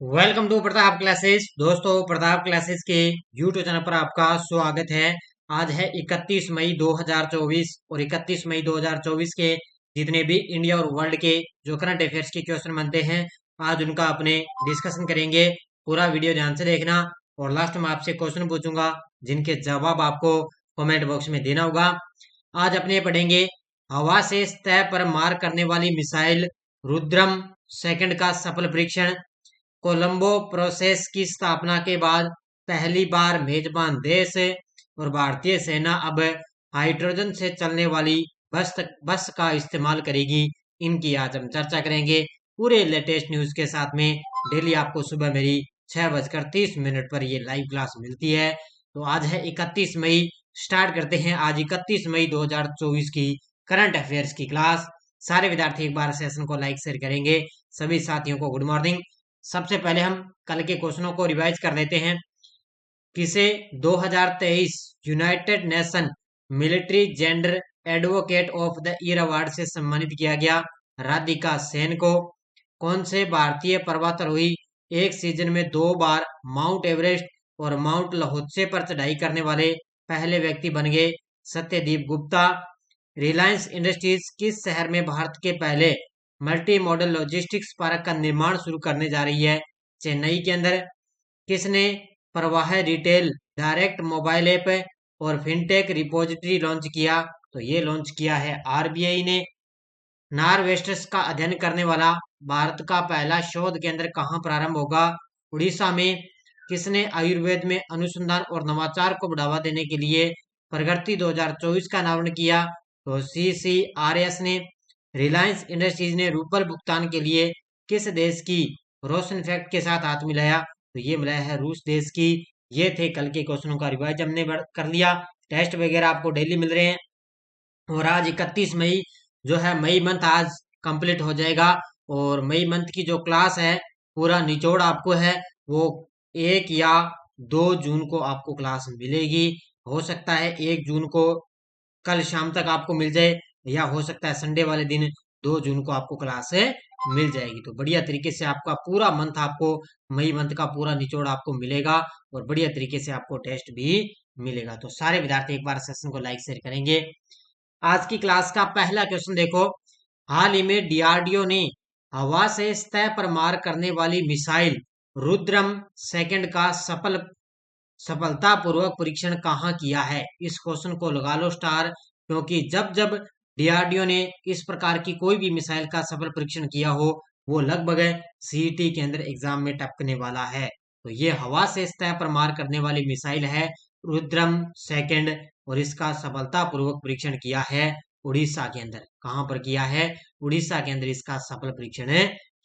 Welcome to Pratap classes. दोस्तों, Pratap classes के YouTube channel पर आपका स्वागत है। आज है 31 मई 2024 और 31 मई 2024 के जितने भी इंडिया और वर्ल्ड के जो करंट अफेयर्स के क्वेश्चन बनते हैं, आज उनका अपने डिस्कशन करेंगे। पूरा वीडियो ध्यान से देखना और लास्ट में आपसे क्वेश्चन पूछूंगा जिनके जवाब आपको कमेंट बॉक्स में देना होगा। आज अपने पढ़ेंगे हवा से सतह पर मार करने वाली मिसाइल रुद्रम सेकंड का सफल परीक्षण। कोलंबो प्रोसेस की स्थापना के बाद पहली बार मेजबान देश और भारतीय सेना अब हाइड्रोजन से चलने वाली बस का इस्तेमाल करेगी। इनकी आज हम चर्चा करेंगे पूरे लेटेस्ट न्यूज के साथ में। डेली आपको सुबह मेरी 6:30 पर ये लाइव क्लास मिलती है। तो आज है 31 मई। स्टार्ट करते हैं आज 31 मई 2024 की करंट अफेयर्स की क्लास। सारे विद्यार्थी एक बार सेशन को लाइक शेयर करेंगे। सभी साथियों को गुड मॉर्निंग। सबसे पहले हम कल के क्वेश्चनों को रिवाइज कर लेते हैं। किसे 2023 United nation military gender advocate of the year award से सम्मानित किया गया? राधिका सेन को। कौन से भारतीय पर्वतारोही एक सीजन में 2 बार माउंट एवरेस्ट और माउंट लहोत्से पर चढ़ाई करने वाले पहले व्यक्ति बन गए? सत्यदीप गुप्ता। रिलायंस इंडस्ट्रीज किस शहर में भारत के पहले मल्टी मॉडल लॉजिस्टिक्स पार्क का निर्माण शुरू करने जा रही है? चेन्नई के अंदर। किसने प्रवाह रिटेल डायरेक्ट मोबाइल ऐप और फिनटेक रिपोजिटरी लॉन्च किया? तो ये लॉन्च किया है आरबीआई ने। नार्वेस्टर्स का अध्ययन करने वाला भारत का पहला शोध केंद्र कहाँ प्रारंभ होगा? उड़ीसा में। किसने आयुर्वेद में अनुसंधान और नवाचार को बढ़ावा देने के लिए प्रगति 2024 का अनावरण किया? तो CCRS ने। रिलायंस इंडस्ट्रीज ने रूपल भुगतान के लिए किस देश की रोशन फैक्ट के साथ हाथ मिलाया? तो ये मिलाया है रूस देश की। ये थे कल के क्वेश्चनों का रिवाइज हमने कर लिया। टेस्ट वगैरह आपको डेली मिल रहे हैं। और आज 31 मई जो है, मई मंथ आज कंप्लीट हो जाएगा। और मई मंथ की जो क्लास है, पूरा निचोड़ आपको है वो 1 या 2 जून को आपको क्लास मिलेगी। हो सकता है 1 जून को कल शाम तक आपको मिल जाए, या हो सकता है संडे वाले दिन 2 जून को आपको क्लास मिल जाएगी। तो बढ़िया तरीके से आपका पूरा मंथ आपको मई मंथ का पूरा निचोड़ आपको मिलेगा और बढ़िया तरीके से आपको टेस्ट भी मिलेगा। तो सारे विद्यार्थी एक बार सेशन को लाइक शेयर करेंगे। आज की क्लास का पहला क्वेश्चन देखो। हाल ही में डीआरडीओ ने हवा से सतह पर मार करने वाली मिसाइल रुद्रम सेकंड का सफलतापूर्वक परीक्षण कहाँ किया है? इस क्वेश्चन को लगा लो स्टार, क्योंकि जब जब डीआरडीओ ने इस प्रकार की कोई भी मिसाइल का सफल परीक्षण किया हो, वो लगभग सीईटी के अंदर एग्जाम में टपकने वाला है। तो ये हवा से सतह पर मार करने वाली मिसाइल है रुद्रम सेकंड, और इसका सफलतापूर्वक परीक्षण किया है उड़ीसा के अंदर। कहाँ पर किया है? उड़ीसा के अंदर इसका सफल परीक्षण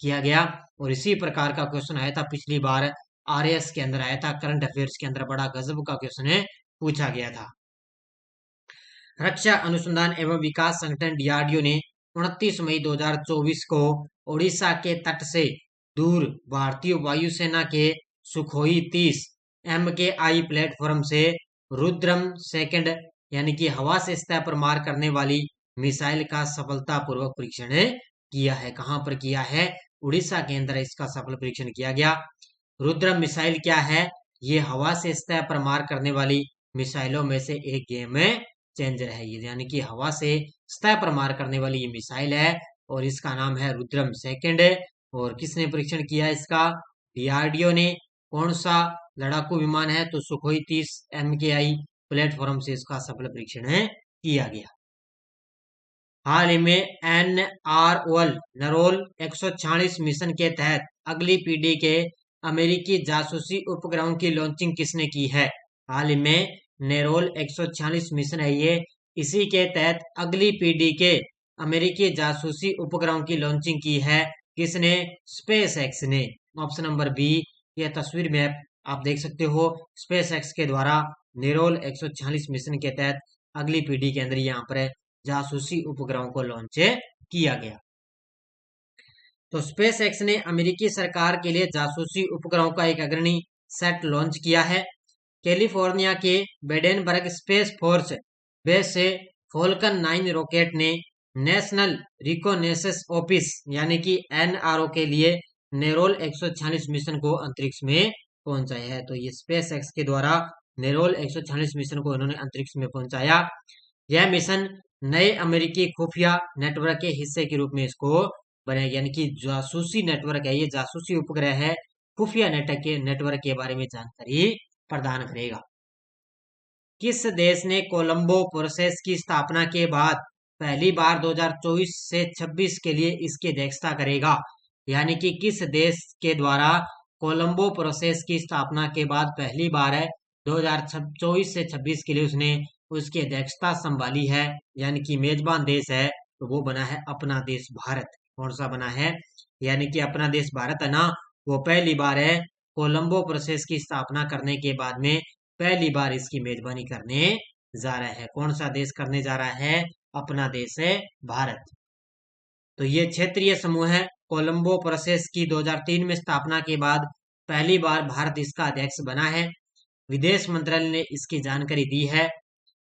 किया गया। और इसी प्रकार का क्वेश्चन आया था पिछली बार, आरएस के अंदर आया था, करंट अफेयर्स के अंदर बड़ा गजब का क्वेश्चन पूछा गया था। रक्षा अनुसंधान एवं विकास संगठन डीआरडीओ ने 29 मई 2024 को ओडिशा के तट से दूर भारतीय वायुसेना के सुखोई 30 MKI प्लेटफॉर्म से रुद्रम सेकंड यानी कि हवा से सतह पर मार करने वाली मिसाइल का सफलतापूर्वक परीक्षण किया है। कहाँ पर किया है? उड़ीसा के अंदर इसका सफल परीक्षण किया गया। रुद्रम मिसाइल क्या है? ये हवा से सतह पर मार करने वाली मिसाइलों में से एक गेम चेंजर है ये, यानी कि हवा से सतह पर मार करने वाली ये मिसाइल है और इसका नाम है रुद्रम सेकंड। और किसने परीक्षण किया इसका? डीआरडीओ ने। कौन सा लड़ाकू विमान है? तो सुखोई 30 MKI प्लेटफॉर्म से इसका सफल परीक्षण किया गया। हाल ही में NROL नरोल 146 मिशन के तहत अगली पीढ़ी के अमेरिकी जासूसी उपग्रहों की लॉन्चिंग किसने की है? हाल ही में नेरोल 146 मिशन है ये, इसी के तहत अगली पीढ़ी के अमेरिकी जासूसी उपग्रहों की लॉन्चिंग की है। किसने? स्पेस एक्स ने। Option number B. यह तस्वीर में आप देख सकते हो, स्पेस एक्स के द्वारा नेरोल 146 मिशन के तहत अगली पीढ़ी के अंदर यहाँ पर जासूसी उपग्रहों को लॉन्च किया गया। तो स्पेस एक्स ने अमेरिकी सरकार के लिए जासूसी उपग्रहों का एक अग्रणी सेट लॉन्च किया है। कैलिफोर्निया के बेडेनबर्ग स्पेस फोर्स बेस से फॉल्कन 9 रॉकेट ने नेशनल रिकोनेसेंस ऑफिस यानी कि NRO के लिए नेरोल 146 मिशन को अंतरिक्ष में पहुंचाया है। तो ये स्पेस एक्स के द्वारा नेरोल 146 मिशन को इन्होंने अंतरिक्ष में पहुंचाया। यह मिशन नए अमेरिकी खुफिया नेटवर्क के हिस्से के रूप में इसको बनेगा, यानी कि जासूसी नेटवर्क है, ये जासूसी उपग्रह है, खुफिया नेटवर्क के बारे में जानकारी प्रदान करेगा। किस देश ने कोलंबो प्रोसेस की स्थापना के बाद पहली बार 2024 से 26 के लिए इसकी अध्यक्षता करेगा? यानी कि किस देश के द्वारा कोलंबो प्रोसेस की स्थापना के बाद पहली बार है 2024 से 26 के लिए उसने उसकी अध्यक्षता संभाली है, यानी कि मेजबान देश है, तो वो बना है अपना देश भारत। कौन सा बना है? यानी कि अपना देश भारत है ना, वो पहली बार है कोलंबो प्रोसेस की स्थापना करने के बाद में पहली बार इसकी मेजबानी करने जा रहा है। कौन सा देश करने जा रहा है? अपना देश है भारत। तो ये क्षेत्रीय समूह है। कोलंबो प्रोसेस की 2003 में स्थापना के बाद पहली बार भारत इसका अध्यक्ष बना है। विदेश मंत्रालय ने इसकी जानकारी दी है।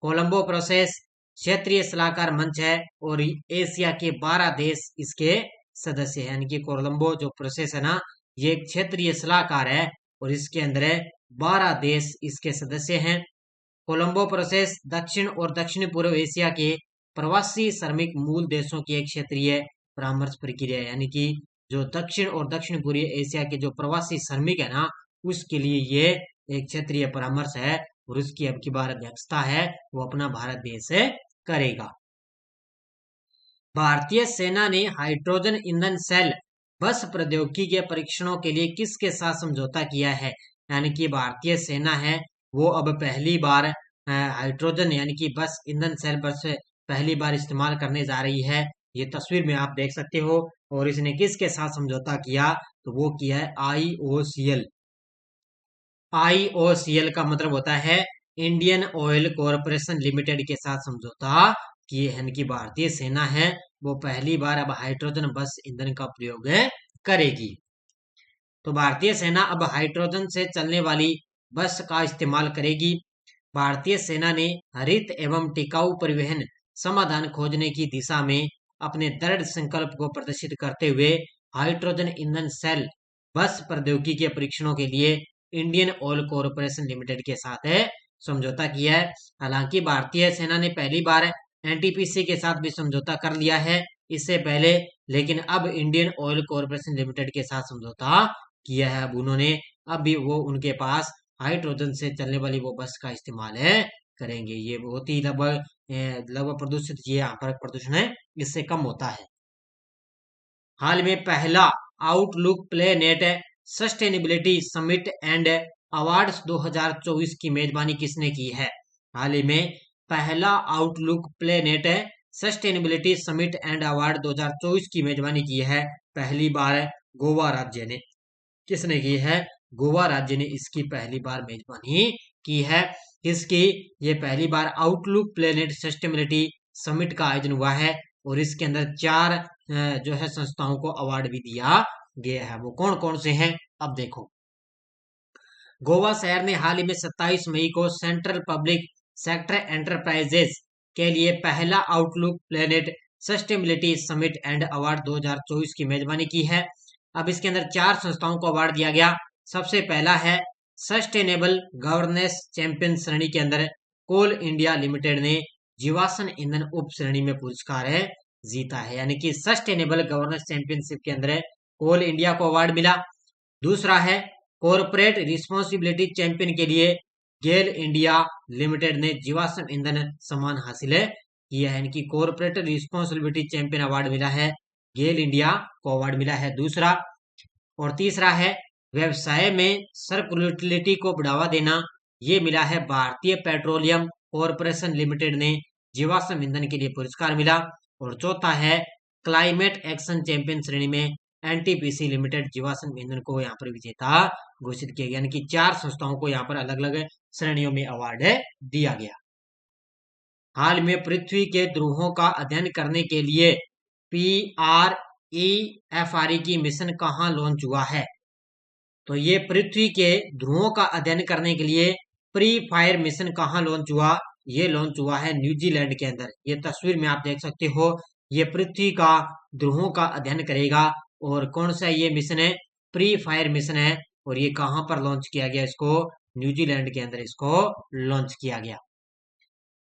कोलंबो प्रोसेस क्षेत्रीय सलाहकार मंच है और एशिया के 12 देश इसके सदस्य हैं। यानी कि कोलंबो जो प्रोसेस है ना, ये एक क्षेत्रीय सलाहकार है और इसके अंदर 12 देश इसके सदस्य हैं। कोलंबो प्रोसेस दक्षिण और दक्षिण पूर्व एशिया के प्रवासी श्रमिक मूल देशों की एक क्षेत्रीय परामर्श प्रक्रिया है। यानी कि जो दक्षिण और दक्षिण पूर्व एशिया के जो प्रवासी श्रमिक है ना, उसके लिए ये एक क्षेत्रीय परामर्श है और उसकी अब की बार अध्यक्षता है वो अपना भारत देश करेगा। भारतीय सेना ने हाइड्रोजन ईंधन सेल बस प्रौद्योगिकी के परीक्षणों के लिए किसके साथ समझौता किया है? यानी कि भारतीय सेना है वो अब पहली बार हाइड्रोजन यानी कि बस ईंधन सेल बस पहली बार इस्तेमाल करने जा रही है। ये तस्वीर में आप देख सकते हो। और इसने किसके साथ समझौता किया? तो वो किया है IOCL। IOCL का मतलब होता है इंडियन ऑयल कॉरपोरेशन लिमिटेड के साथ समझौता किए हैं। कि भारतीय सेना है वो पहली बार अब हाइड्रोजन बस ईंधन का प्रयोग करेगी। तो भारतीय सेना अब हाइड्रोजन से चलने वाली बस का इस्तेमाल करेगी। भारतीय सेना ने हरित एवं टिकाऊ परिवहन समाधान खोजने की दिशा में अपने दृढ़ संकल्प को प्रदर्शित करते हुए हाइड्रोजन ईंधन सेल बस प्रौद्योगिकी के परीक्षणों के लिए इंडियन ऑयल कॉरपोरेशन लिमिटेड के साथ समझौता किया है। हालांकि भारतीय सेना ने पहली बार NTPC के साथ भी समझौता कर लिया है इससे पहले, लेकिन अब इंडियन ऑयल कॉरपोरेशन लिमिटेड के साथ समझौता किया है। अब उन्होंने अब भी वो उनके पास हाइड्रोजन से चलने वाली वो बस का इस्तेमाल करेंगे। ये बहुत ही लगभग प्रदूषित ये यहाँ पर प्रदूषण है इससे कम होता है। हाल में पहला outlook planet sustainability summit and awards 2024 की मेजबानी किसने की है? हाल ही में पहला outlook planet sustainability summit and award 2024 की मेजबानी की है पहली बार गोवा राज्य ने। किसने की है? गोवा राज्य ने इसकी पहली बार मेजबानी की है। इसकी ये पहली बार आउटलुक प्लेनेट सस्टेनेबिलिटी समिट का आयोजन हुआ है और इसके अंदर 4 जो है संस्थाओं को अवार्ड भी दिया गया है। वो कौन कौन से हैं अब देखो। गोवा शहर ने हाल ही में 27 मई को सेंट्रल पब्लिक सेक्टर एंटरप्राइजेस के लिए पहला outlook planet sustainability summit and award 2024 की मेजबानी की है। अब इसके अंदर 4 संस्थाओं को अवार्ड दिया गया। सबसे पहला है सस्टेनेबल गवर्नेंस चैंपियन श्रेणी के अंदर कोल इंडिया लिमिटेड ने जीवाश्म ईंधन उप श्रेणी में पुरस्कार जीता है। यानी कि सस्टेनेबल गवर्नेंस चैंपियनशिप के अंदर कोल इंडिया को अवार्ड मिला। दूसरा है कॉर्पोरेट रिस्पॉन्सिबिलिटी चैंपियन के लिए गेल इंडिया लिमिटेड ने जीवाश्म ईंधन सम्मान हासिल किया है। यानी कि कॉर्पोरेट रिस्पॉन्सिबिलिटी चैंपियन अवार्ड मिला है, गेल इंडिया को अवार्ड मिला है दूसरा। और तीसरा है व्यवसाय में सर्कुलेटिविटी को बढ़ावा देना, ये मिला है भारतीय पेट्रोलियम कॉर्पोरेशन लिमिटेड ने जीवाश्म ईंधन के लिए पुरस्कार मिला। और चौथा है क्लाइमेट एक्शन चैंपियन श्रेणी में NTPC लिमिटेड जीवाश्म ईंधन को यहाँ पर विजेता घोषित किया गया। यानी कि 4 संस्थाओं को यहाँ पर अलग अलग श्रेणियों में अवार्ड दिया गया। हाल में पृथ्वी के ध्रुवों का अध्ययन करने के लिए PREFRE की मिशन कहाँ लॉन्च हुआ है? तो ये पृथ्वी के ध्रुवों का अध्ययन करने के लिए PREFRE मिशन कहाँ लॉन्च हुआ? ये लॉन्च हुआ है न्यूजीलैंड के अंदर। ये तस्वीर में आप देख सकते हो, ये पृथ्वी का ध्रुवों का अध्ययन करेगा और कौन सा ये मिशन है? प्री फायर मिशन है। और ये कहाँ पर लॉन्च किया गया? इसको न्यूजीलैंड के अंदर इसको लॉन्च किया गया।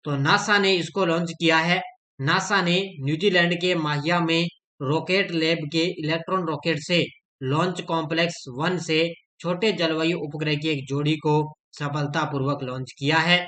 तो नासा ने इसको लॉन्च किया है। नासा ने न्यूजीलैंड के माहिया में रॉकेट लैब के इलेक्ट्रॉन रॉकेट से लॉन्च कॉम्प्लेक्स 1 से छोटे जलवायु उपग्रह की एक जोड़ी को सफलतापूर्वक लॉन्च किया है।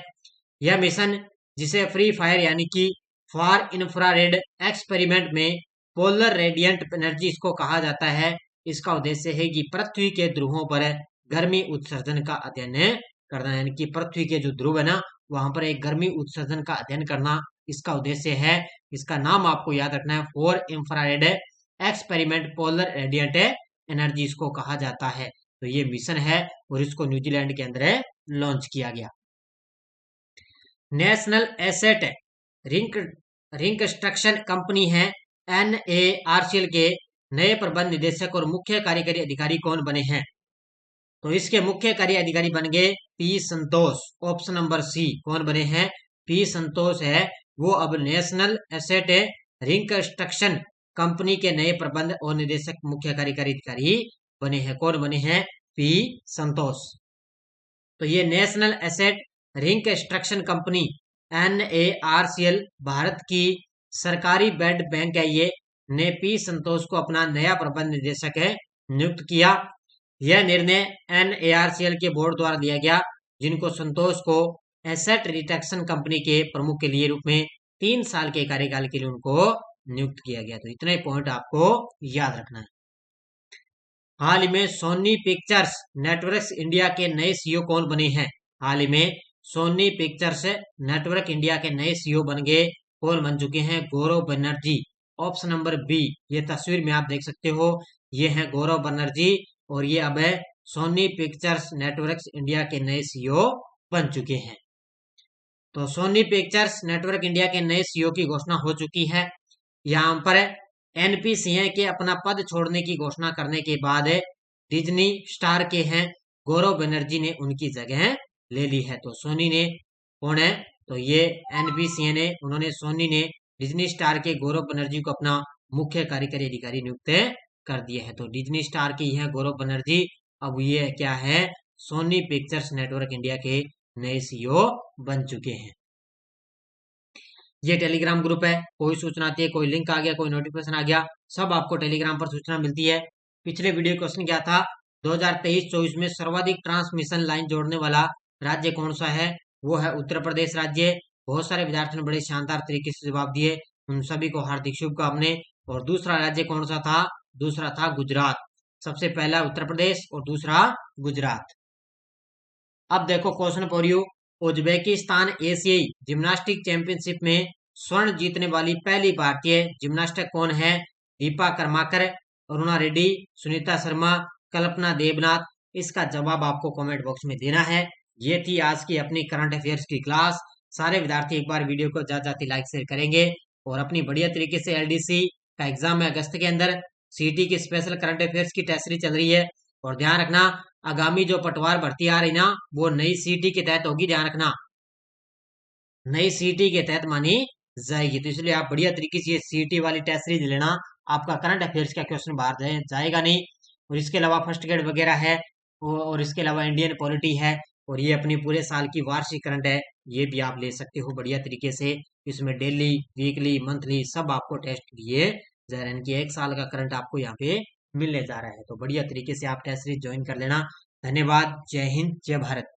यह मिशन, जिसे फ्री फायर यानी कि फार इंफ्रारेड एक्सपेरिमेंट में पोलर रेडियंट एनर्जी इसको कहा जाता है, इसका उद्देश्य है कि पृथ्वी के ध्रुवों पर गर्मी उत्सर्जन का अध्ययन करना, यानी कि पृथ्वी के जो ध्रुव है ना, वहां पर एक गर्मी उत्सर्जन का अध्ययन करना इसका उद्देश्य है। इसका नाम आपको याद रखना है, four infrared experiment polar radiant energy इसको कहा जाता है। तो ये मिशन है और इसको न्यूजीलैंड के अंदर लॉन्च किया गया। नेशनल एसेट रिकंस्ट्रक्शन कंपनी है NARCL के नए प्रबंध निदेशक और मुख्य कार्यकारी अधिकारी कौन बने हैं? तो इसके मुख्य कार्य अधिकारी बन गए P Santosh. Option number C. कौन बने हैं? P संतोष है वो अब नेशनल एसेट रिकंस्ट्रक्शन कंपनी के नए प्रबंध और निदेशक मुख्य कार्यकारी अधिकारी बने हैं। कौन बने हैं? P संतोष। तो ये national asset reconstruction company NARCL Bharat की सरकारी बेड बैंक है, ये ने P संतोष को अपना नया प्रबंध निदेशक नियुक्त किया। यह निर्णय NARCL के बोर्ड द्वारा लिया गया, जिनको संतोष को एसेट रिडक्शन कंपनी के प्रमुख के लिए रूप में 3 साल के कार्यकाल के लिए उनको नियुक्त किया गया। तो इतने पॉइंट आपको याद रखना है। हाल ही में सोनी पिक्चर्स नेटवर्क्स इंडिया के नए सीईओ कौन बने हैं? हाल ही में सोनी पिक्चर्स नेटवर्क इंडिया के नए सीईओ बन गए। कौन बन चुके हैं? Gaurav Banerjee. Option number B. ये तस्वीर में आप देख सकते हो, ये है गौरव बनर्जी और ये अब सोनी पिक्चर्स नेटवर्क्स इंडिया के नए सीईओ बन चुके हैं। तो सोनी पिक्चर्स नेटवर्क इंडिया के नए सीईओ की घोषणा हो चुकी है। यहाँ पर NPCI के अपना पद छोड़ने की घोषणा करने के बाद डिज्नी स्टार के हैं गौरव बनर्जी ने उनकी जगह ले ली है। तो सोनी ने कौन है? तो ये NPCI ने, उन्होंने सोनी ने डिज्नी स्टार के गौरव बनर्जी को अपना मुख्य कार्यकारी अधिकारी नियुक्त कर दिया है। तो डिज्नी स्टार के हैं गौरव बनर्जी, अब ये क्या है? सोनी पिक्चर्स नेटवर्क इंडिया के नए सीईओ बन चुके हैं। ये टेलीग्राम ग्रुप है, कोई सूचना आती है, कोई लिंक आ गया, कोई नोटिफिकेशन आ गया, सब आपको टेलीग्राम पर सूचना मिलती है। पिछले वीडियो क्वेश्चन क्या था? 2023-24 में सर्वाधिक ट्रांसमिशन लाइन जोड़ने वाला राज्य कौन सा है? वो है उत्तर प्रदेश राज्य। बहुत सारे विद्यार्थियों ने बड़े शानदार तरीके से जवाब दिए, उन सभी को हार्दिक शुभकामनाएं। और दूसरा राज्य कौन सा था? दूसरा था गुजरात। सबसे पहला उत्तर प्रदेश और दूसरा गुजरात। अब देखो क्वेश्चन फॉर यू। उज्बेकिस्तान एशियाई जिम्नास्टिक चैंपियनशिप में स्वर्ण जीतने वाली पहली भारतीय जिम्नास्टिक कौन है? दीपा कर्माकर, अरुणा रेड्डी, सुनीता शर्मा, कल्पना देवनाथ। इसका जवाब आपको कमेंट बॉक्स में देना है। ये थी आज की अपनी करंट अफेयर्स की क्लास। सारे विद्यार्थी एक बार वीडियो को जाते लाइक शेयर करेंगे और अपनी बढ़िया तरीके से LDC का एग्जाम है अगस्त के अंदर, CT की स्पेशल करंट अफेयर्स की टेस्ट सीरीज चल रही है। और ध्यान रखना, आगामी जो पटवार भर्ती आ रही ना, वो नई CT के तहत होगी। ध्यान रखना, नई CT के तहत मानी जाएगी। तो इसलिए आप बढ़िया तरीके से ये CT वाली टेस्ट सीरीज लेना, आपका करंट अफेयर्स का क्वेश्चन बाहर जाएगा नहीं। और इसके अलावा फर्स्ट ग्रेड वगैरह है और इसके अलावा इंडियन पॉलिटी है और ये अपनी पूरे साल की वार्षिक करंट है, ये भी आप ले सकते हो बढ़िया तरीके से। इसमें डेली, वीकली, मंथली सब आपको टेस्ट दिए जा रहे हैं कि 1 साल का करंट आपको यहाँ पे मिलने जा रहा है। तो बढ़िया तरीके से आप टेस्ट सीरीज ज्वाइन कर लेना। धन्यवाद। जय हिंद, जय भारत।